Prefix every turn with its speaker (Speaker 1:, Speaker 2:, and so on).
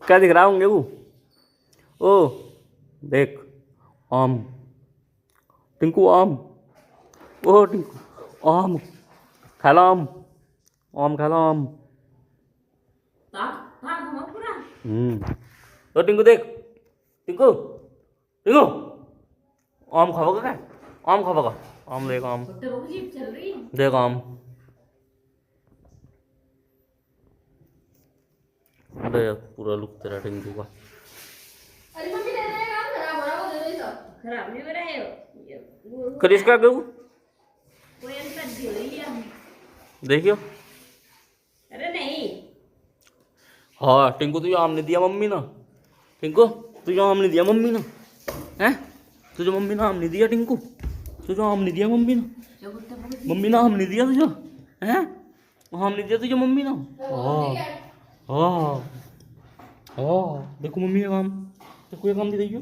Speaker 1: क्या दिख रहा होंगे वो? ओ देख, आम। टिंकू आम। ओ टिंकू आम खा लो, आम आम खा लो, आम। ओ टिंकू देख, टिंकू टिंकू आम खाओगे क्या? आम खाओगा? आम देख, आम देख, आम देख, पूरा लुक तेरा टिंकू का।
Speaker 2: खराब नहीं हो रहा है
Speaker 1: करिश का गऊ
Speaker 2: कोई अंतर दिया
Speaker 1: देखियो।
Speaker 2: अरे नहीं
Speaker 1: हाँ टिंकू तुझे आम नहीं दिया मम्मी ना? टिंकू तुझे आम नहीं दिया मम्मी ना? हैं? तुझे मम्मी ने आम नहीं दिया टिंकू? तुझे आम नहीं दिया मम्मी ने? मम्मी ने आम नहीं दिया तुझे? हैं? आम नहीं दिया तुझे मम्मी ने? हाँ हाँ हाँ, देखो मम्मी का काम, देखो ये काम नहीं देखियो।